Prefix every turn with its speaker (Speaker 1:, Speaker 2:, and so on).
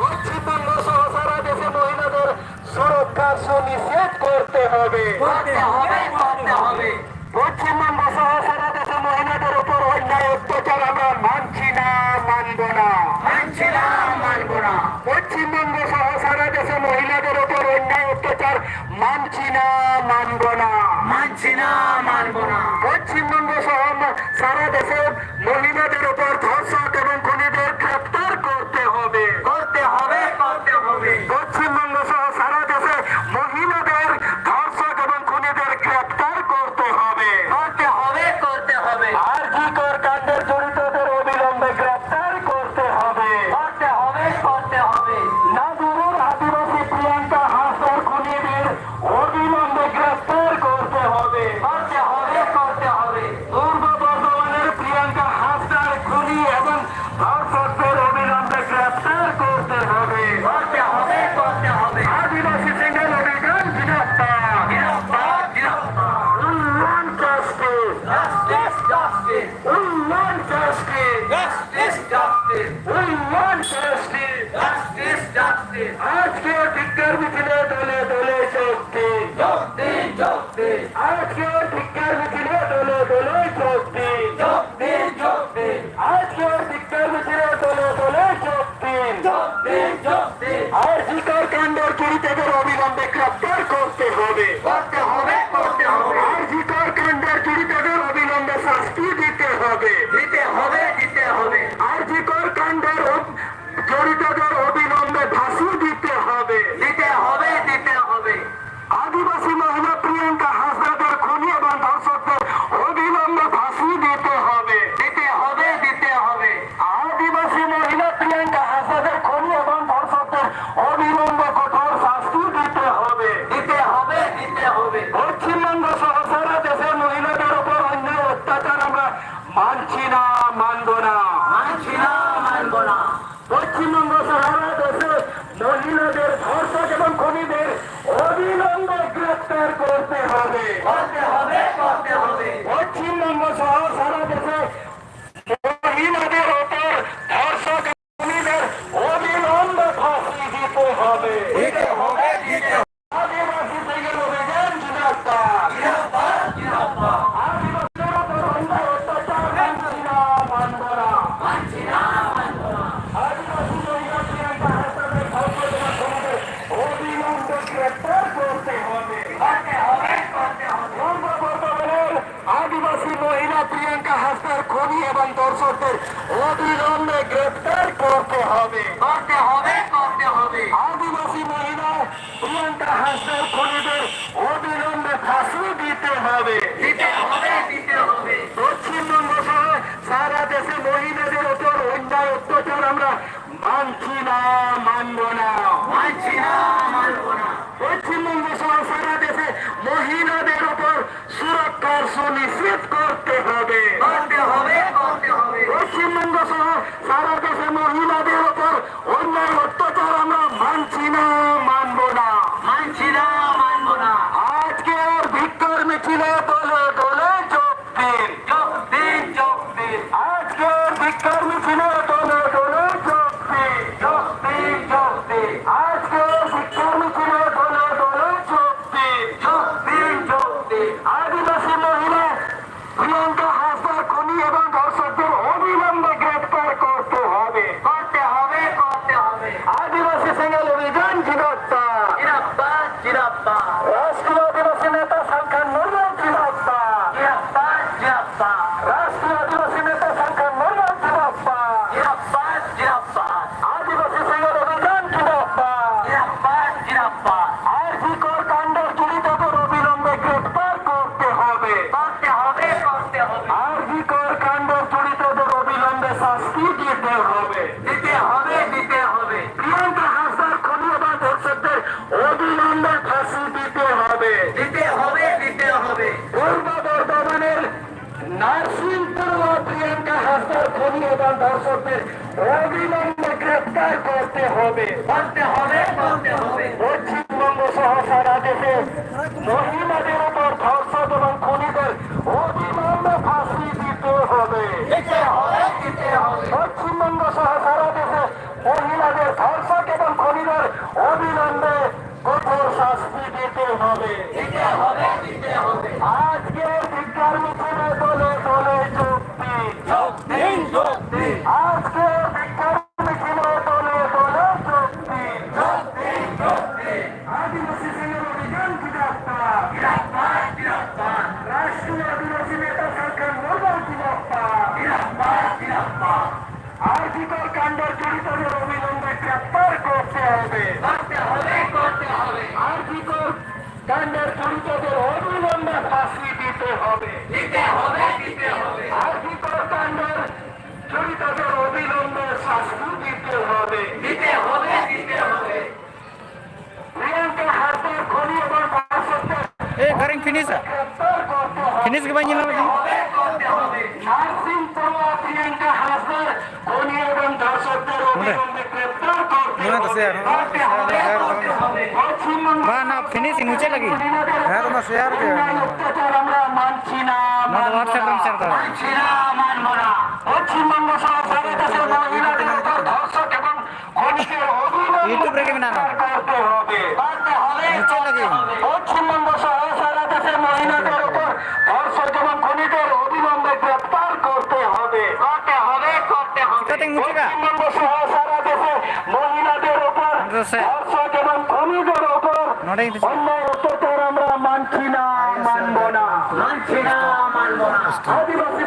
Speaker 1: পশ্চিমবঙ্গ সহ সারা দেশে মহিলাদের সুরক্ষা সুনিশ্চিত করতে হবে। পশ্চিমবঙ্গ সহ সারা দেশে মহিলাদের উপর অন্যায় অত্যাচার আমরা মানছি না, মানব না। পশ্চিমবঙ্গ সহ সারা দেশে মহিলাদের উপর অন্যায় অত্যাচার মানছি না, মানব না। পশ্চিমবঙ্গ সহ সারা দেশে মহিলাদের উপর ধর্ষক এবং খুনিদের গ্রেপ্তার করতে হবে। পশ্চিমবঙ্গ সহ সারা দেশে মহিলাদের ধর্ষক এবং খুনিদের গ্রেপ্তার করতে হবে। আর জি কর কাণ্ডের জড়িতদের অবিলম্বে গ্রেপ্তার করতে হবে। নাদুরের আদিবাসী প্রিয়াঙ্কা হাসদার খুনিদের অবিলম্বে গ্রেপ্তার করতে হবে। পূর্ব বর্ধমানের প্রিয়াঙ্কা হাসদার খুনি এবং ধর্ষকদের অবিলম্বে গ্রেপ্তার করতে হবে। আদিবাসী সিঙ্গেল অভিযান জিন্দাবাদ। উন্নয়ন জাস্টিস, উন্নয়ন জাস্টিস, উন্নয়ন জাস্টিস। আজকে ভিক্ষার মিছিলে দলে দলে যোগ দিন। আজকে ভিক্ষার মিছিলে দলে দলে যোগ দিন। আজকে ভিক্ষার মিছিলে দলে দলে যোগ দিন। আর জিকর কাণ্ডের জড়িতদের অবিলম্বে গ্রেপ্তার করতে হবে। আর জিকর কাণ্ডের জড়িতদের অবিলম্বে শাস্তি দিতে হবে। আর জিকর কাণ্ডের জড়িতদের অবিলম্বে ফাঁসি দিতে হবে। আদিবাসী মহিলা প্রিয়াঙ্কা হাসদাদের খুনি এবং ধর্ষকদের অবিলম্বে ফাঁসি দিতে হবে। আদিবাসী মহিলা প্রিয়াঙ্কা হাসদাদের খুনি এবং ধর্ষকদের অবিলম্বে কঠোর শাস্তি দিতে হবে। পশ্চিমবঙ্গ সহ সারা দেশের মহিলাদের উপর অন্যায় অত্যাচার আমরা মানছি না, মানব না। পশ্চিমবঙ্গ সারা দেশে মহিলাদের ধর্ষক এবং খুনিদের অবিলম্বে গ্রেপ্তার করতে হবে। পশ্চিমবঙ্গ সহ সারা দেশে মহিলাদের উপর ধর্ষক এবং খুনিদের অবিলম্বে ফাঁসি দিতে হবে। আদিবাসী সিঙ্গেল অভিযান জিন্দাবাদ। আদিবাসীদের উপর অন্যায় অত্যাচার মানছি না, মানব না। আদিবাসী মহিলা প্রিয়াঙ্কা হাসদাদের ধর্ষক এবং খুনিদের অবিলম্বে গ্রেপ্তার করতে হবে। পূর্ব বর্ধমানের আদিবাসী মহিলা প্রিয়াঙ্কা হাসদার খুনি এবং ধর্ষকদের অবিলম্বে গ্রেপ্তার করতে হবে। আদিবাসী মহিলা প্রিয়াঙ্কা হাসদার খুনিদের অবিলম্বে ফাঁসি দিতে হবে। পশ্চিমবঙ্গ সহ সারা দেশে মহিলাদের উপর অন্যায় অত্যাচার আমরা মানছি না, মানব না। পশ্চিমবঙ্গ সহ সারা দেশে মহিলাদের উপর সুরক্ষার সুনিশ্চিত করতে হবে। পশ্চিমবঙ্গ সহ সারা দেশে মহিলাদের উপর অন্যায় অত্যাচার আমরা মানছি না, মানব না। আজকের ভিক্ষার মিছিলে দলে দলে যোগ দিন। আজকের ভিক্ষার মিছিলে দলে দলে যোগ দিন। আজকের ভিক্ষার মিছিলে দলে দলে যোগ দিন। আদিবাসী মহিলা প্রিয়াঙ্কা হাসদার খুনি এবং ধর্ষকদের অবিলম্বে গ্রেপ্তার করতে হবে। আদিবাসী সিঙ্গেল অভিযান জিন্দাবাদ। রাষ্ট্রীয় আদিবাসী নেতা সালখান মুর্মু জিন্দাবাদ। রাষ্ট্রীয় আদিবাসী নেতা সালখান মুর্মু জিন্দাবাদ। আদিবাসী সিঙ্গেল অভিযান জিন্দাবাদ। আর জি কর কাণ্ডের জড়িতদের অবিলম্বে গ্রেপ্তার করতে হবে। আর জি কর কাণ্ডের জড়িতদের অবিলম্বে শাস্তি দিতে হবে। প্রিয়াঙ্কা হাসদার খুনি এবং ধর্ষকদের অবিলম্বে ফাঁসি দিতে হবে। পূর্ব বর্ধমানের নার্সিংপুর প্রিয়াঙ্কা হাসদার খুনি এবং ধর্ষকদের অবিলম্বে গ্রেপ্তার করতে হবে। পশ্চিমবঙ্গ সহ সারা দেশে মহিলাদের উপর ধর্ষক এবং খুনিদের অবিলম্বে ফাঁসি দিতে হবে। হবে। আজকে ভিক্ষার মিছিলে দলে দলে যোগ দিন। আজকে ভিক্ষার মিছিলে দলে দলে যোগ দিন। আদিবাসী ছেলের অভিযান গিরফতার। রাষ্ট্রীয় আদিবাসী নেতা সরকার মোল্লার গিরফতার। আর্থিকর কাণ্ডের জড়িতদের অবিলম্বে গ্রেপ্তার করতে হবে। আর্থিকর কাণ্ডের জড়িতদের অবিলম্বে ফাঁসি দিতে হবে। আর্থিকর কাণ্ডের জড়িতদের অবিলম্বে শাস্তি দিতে হবে। প্রিয়াঙ্কা হাসদার খনি এবং
Speaker 2: Garing finish ah.
Speaker 1: গ্রেপ্তার করতে হবে।
Speaker 2: Finish ke banyak lagi.
Speaker 1: Nursing পড়ুয়া প্রিয়াঙ্কা হাসদার খনি এবং ধর্ষকদের অবিলম্বে গ্রেপ্তার করতে
Speaker 2: Gimana tuh, share?
Speaker 1: হবে। Paschimbanga
Speaker 2: Mana finish ini cek lagi. Ya tu mas share ke.
Speaker 1: অত্যাচার আমরা মানছি না,
Speaker 2: Mana WhatsApp dan share karo.
Speaker 1: মানছি না, মানব না। পশ্চিমবঙ্গ সহ সারা দেশের মহিলাদের উপর ধর্ষক এবং খনিকের অবিলম্বে
Speaker 2: YouTube রেখে না না।
Speaker 1: করতে হবে।
Speaker 2: নিচে লাগে।
Speaker 1: পশ্চিমবঙ্গ সহ সারা দেশের মহিলাদের উপর ধর্ষক এবং খনিকের অবিলম্বে গ্রেপ্তার করতে হবে।
Speaker 2: Kita tengok juga.
Speaker 1: পশ্চিমবঙ্গ সহ সারা দেশে মহিলাদের উপর
Speaker 2: Terus ya.
Speaker 1: ধর্ষক এবং খনিকের উপর
Speaker 2: Noda itu.
Speaker 1: অন্যায় অত্যাচার আমরা মানছি না, মানব না। আদিবাসী